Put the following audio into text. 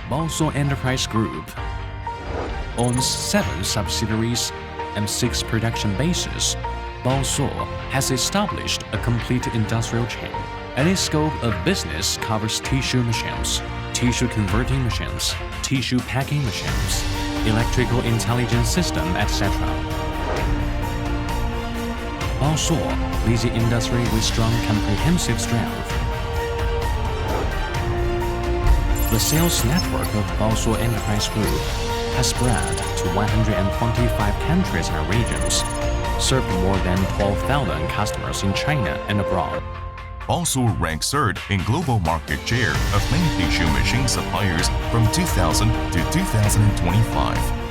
Baosuo Enterprise Group owns 7 subsidiaries and 6 production bases. Baosuo has established a complete industrial chain, and its scope of business covers tissue machines, tissue converting machines, tissue packing machines, electrical intelligence system, etc. Baosuo leads the industry with strong comprehensive strength. The sales network of Baosuo Enterprise Group has spread to 125 countries and regions, served more than 12,000 customers in China and abroad. Baosuo ranks third in global market share of main tissue machine suppliers from 2000 to 2025.